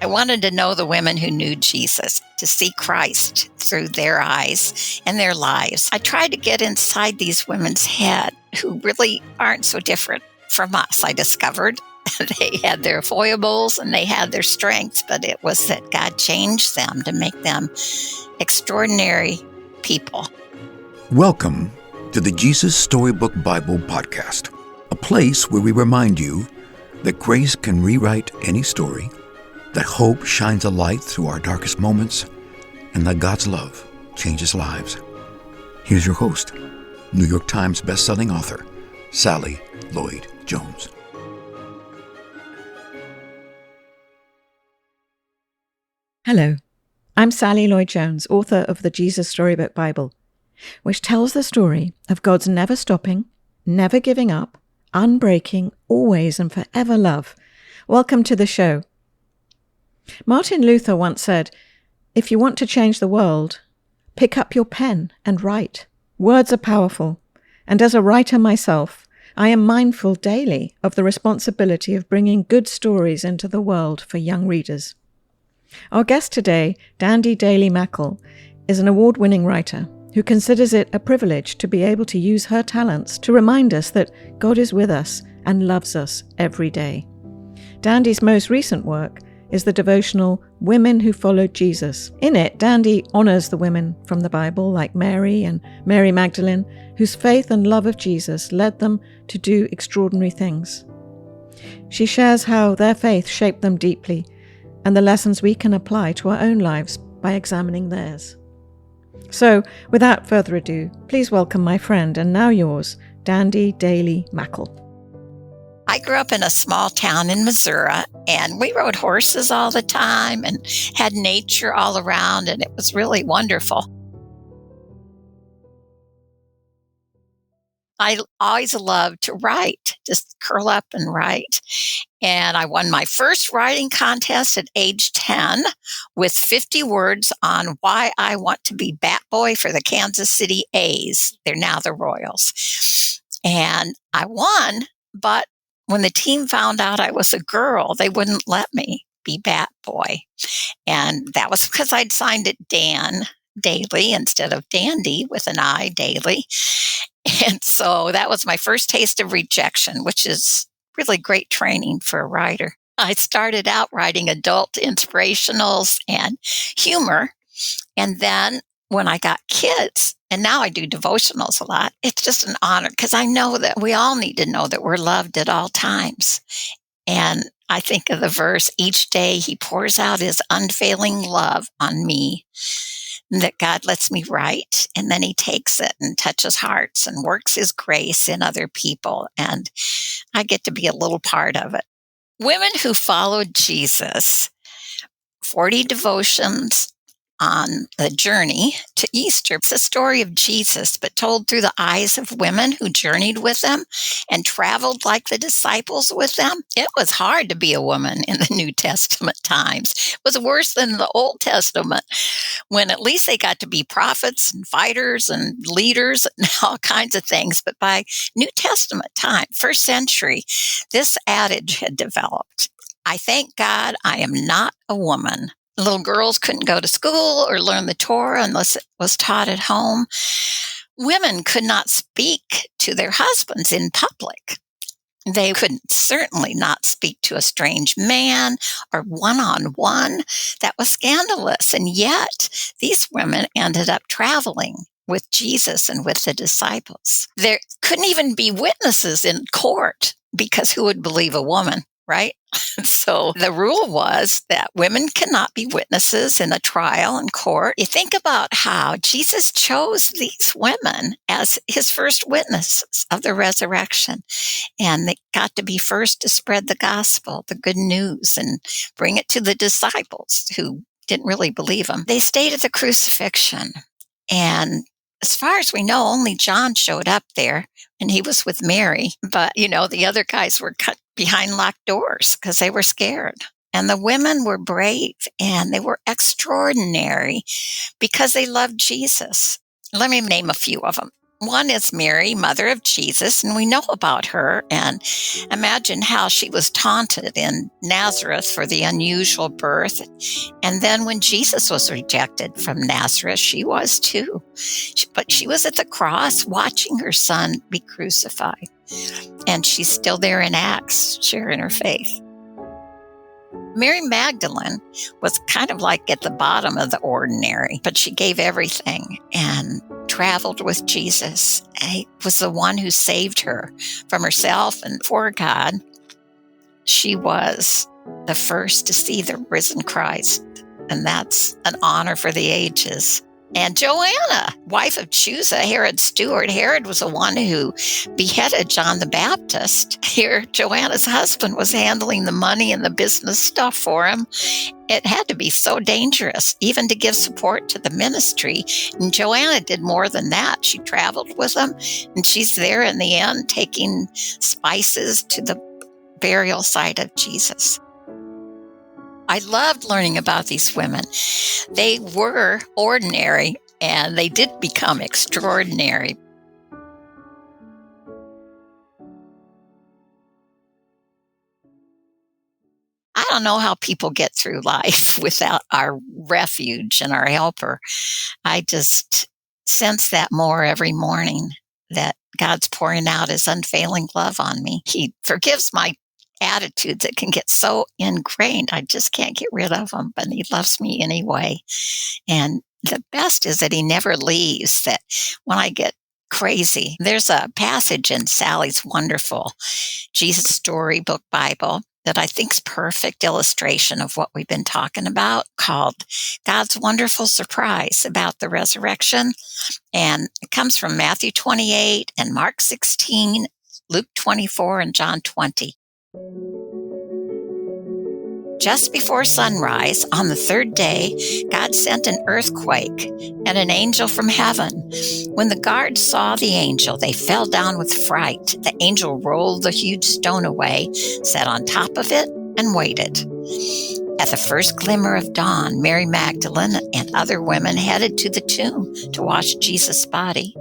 I wanted to know the women who knew Jesus, to see Christ through their eyes and their lives. I tried to get inside these women's head who really aren't so different from us. I discovered they had their foibles and they had their strengths, but it was that God changed them to make them extraordinary people. Welcome to the Jesus Storybook Bible Podcast, a place where we remind you that grace can rewrite any story, that hope shines a light through our darkest moments, and that God's love changes lives. Here's your host, New York Times bestselling author, Sally Lloyd Jones. Hello, I'm Sally Lloyd Jones, author of the Jesus Storybook Bible, which tells the story of God's never stopping, never giving up, unbreaking, always and forever love. Welcome to the show. Martin Luther once said, "If you want to change the world, pick up your pen and write. Words are powerful, and as a writer myself, I am mindful daily of the responsibility of bringing good stories into the world for young readers." Our guest today, Dandi Daley Mackall, is an award-winning writer who considers it a privilege to be able to use her talents to remind us that God is with us and loves us every day. Dandi's most recent work is the devotional Women Who Followed Jesus. In it, Dandi honors the women from the Bible like Mary and Mary Magdalene, whose faith and love of Jesus led them to do extraordinary things. She shares how their faith shaped them deeply and the lessons we can apply to our own lives by examining theirs. So, without further ado, please welcome my friend and now yours, Dandi Daley Mackall. I grew up in a small town in Missouri, and we rode horses all the time and had nature all around, and it was really wonderful. I always loved to write, just curl up and write. And I won my first writing contest at age 10 with 50 words on why I want to be bat boy for the Kansas City A's. They're now the Royals. And I won, but when the team found out I was a girl, they wouldn't let me be bat boy. And that was because I'd signed it Dan Daley instead of Dandi with an I, Daley. And so that was my first taste of rejection, which is really great training for a writer. I started out writing adult inspirationals and humor. And then when I got kids, and now I do devotionals a lot, it's just an honor because I know that we all need to know that we're loved at all times. And I think of the verse, each day he pours out his unfailing love on me, that God lets me write, and then he takes it and touches hearts and works his grace in other people, and I get to be a little part of it. Women Who Followed Jesus, 40 devotions on the journey to Easter. It's a story of Jesus, but told through the eyes of women who journeyed with them and traveled like the disciples with them. It was hard to be a woman in the New Testament times. It was worse than the Old Testament, when at least they got to be prophets and fighters and leaders and all kinds of things. But by New Testament time, first century, this adage had developed. I thank God I am not a woman. Little girls couldn't go to school or learn the Torah unless it was taught at home. Women could not speak to their husbands in public. They could certainly not speak to a strange man or one-on-one. That was scandalous. And yet, these women ended up traveling with Jesus and with the disciples. There couldn't even be witnesses in court because who would believe a woman, right? So the rule was that women cannot be witnesses in a trial in court. You think about how Jesus chose these women as his first witnesses of the resurrection. And they got to be first to spread the gospel, the good news, and bring it to the disciples who didn't really believe him. They stayed at the crucifixion. And as far as we know, only John showed up there, and he was with Mary. But, the other guys were cut behind locked doors because they were scared. And the women were brave, and they were extraordinary because they loved Jesus. Let me name a few of them. One is Mary, mother of Jesus, and we know about her and imagine how she was taunted in Nazareth for the unusual birth. And then when Jesus was rejected from Nazareth, she was too. But she was at the cross watching her son be crucified. And she's still there in Acts, sharing her faith. Mary Magdalene was kind of like at the bottom of the ordinary, but she gave everything and traveled with Jesus. He was the one who saved her from herself and for God. She was the first to see the risen Christ, and that's an honor for the ages. And Joanna, wife of Chusa, Herod's steward. Herod was the one who beheaded John the Baptist. Here, Joanna's husband was handling the money and the business stuff for him. It had to be so dangerous, even to give support to the ministry. And Joanna did more than that. She traveled with him, and she's there in the end taking spices to the burial site of Jesus. I loved learning about these women. They were ordinary, and they did become extraordinary. I don't know how people get through life without our refuge and our helper. I just sense that more every morning, that God's pouring out his unfailing love on me. He forgives my attitudes that can get so ingrained. I just can't get rid of them, but he loves me anyway. And the best is that he never leaves, that when I get crazy, there's a passage in Sally's wonderful Jesus Storybook Bible that I think is perfect illustration of what we've been talking about, called God's Wonderful Surprise about the Resurrection. And it comes from Matthew 28 and Mark 16, Luke 24, and John 20. Just before sunrise, on the third day, God sent an earthquake and an angel from heaven. When the guards saw the angel, they fell down with fright. The angel rolled the huge stone away, sat on top of it, and waited. At the first glimmer of dawn, Mary Magdalene and other women headed to the tomb to watch Jesus' body.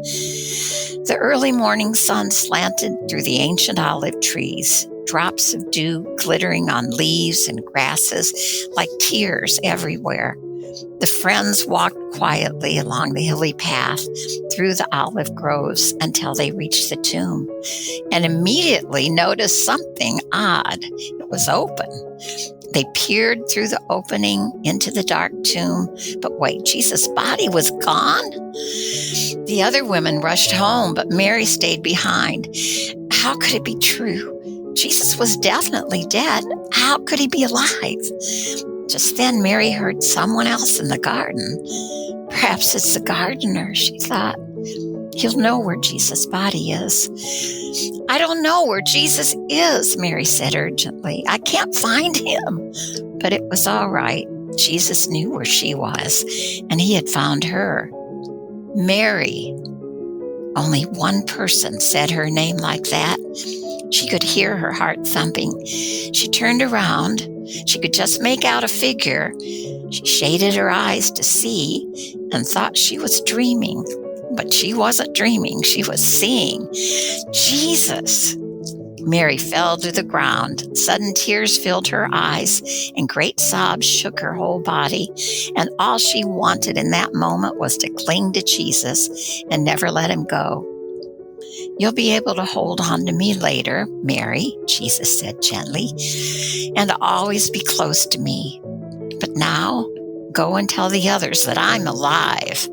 The early morning sun slanted through the ancient olive trees, drops of dew glittering on leaves and grasses like tears everywhere. The friends walked quietly along the hilly path through the olive groves until they reached the tomb, and immediately noticed something odd. It was open. They peered through the opening into the dark tomb, but wait, Jesus' body was gone? The other women rushed home, but Mary stayed behind. How could it be true? Jesus was definitely dead. How could he be alive? Just then, Mary heard someone else in the garden. Perhaps it's the gardener, she thought. He'll know where Jesus' body is. I don't know where Jesus is, Mary said urgently. I can't find him. But it was all right. Jesus knew where she was, and he had found her. Mary. Only one person said her name like that. She could hear her heart thumping. She turned around. She could just make out a figure. She shaded her eyes to see and thought she was dreaming. But she wasn't dreaming. She was seeing Jesus. Mary fell to the ground. Sudden tears filled her eyes, and great sobs shook her whole body. And all she wanted in that moment was to cling to Jesus and never let him go. You'll be able to hold on to me later, Mary, Jesus said gently, and always be close to me. But now, go and tell the others that I'm alive.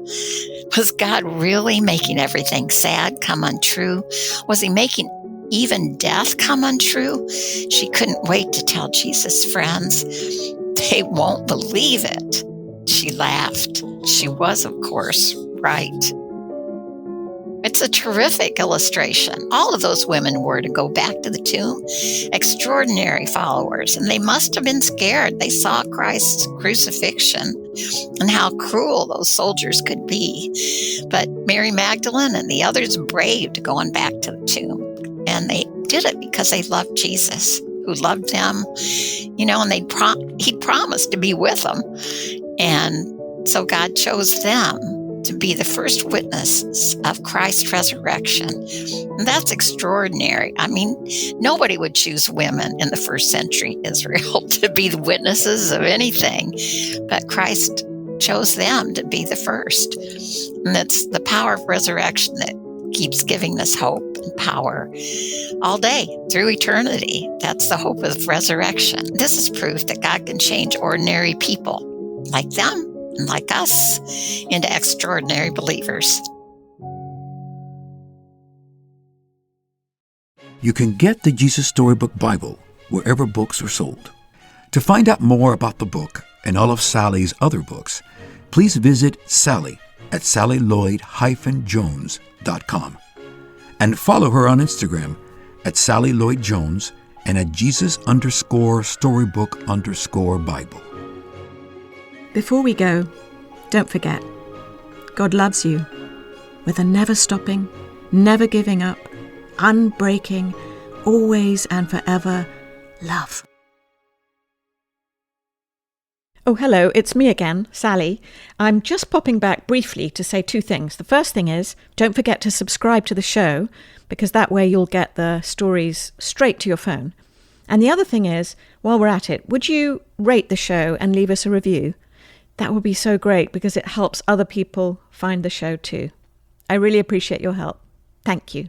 Was God really making everything sad come untrue? Was he making even death come untrue? She couldn't wait to tell Jesus' friends. They won't believe it. She laughed. She was, of course, right. It's a terrific illustration. All of those women were, to go back to the tomb, extraordinary followers, and they must have been scared. They saw Christ's crucifixion and how cruel those soldiers could be. But Mary Magdalene and the others braved going back to the tomb, and they did it because they loved Jesus, who loved them, and he'd promised to be with them. And so God chose them to be the first witnesses of Christ's resurrection. And that's extraordinary. I mean, nobody would choose women in the first century Israel to be the witnesses of anything, but Christ chose them to be the first. And that's the power of resurrection that keeps giving us hope and power all day through eternity. That's the hope of resurrection. This is proof that God can change ordinary people like them and like us into extraordinary believers. You can get the Jesus Storybook Bible wherever books are sold. To find out more about the book and all of Sally's other books, please visit Sally at sallylloyd-jones.com and follow her on Instagram at Sally Lloyd Jones and at Jesus_Storybook_Bible. Before we go, don't forget, God loves you with a never-stopping, never giving up, unbreaking, always and forever love. Oh, hello, it's me again, Sally. I'm just popping back briefly to say two things. The first thing is, don't forget to subscribe to the show, because that way you'll get the stories straight to your phone. And the other thing is, while we're at it, would you rate the show and leave us a review? That would be so great, because it helps other people find the show too. I really appreciate your help. Thank you.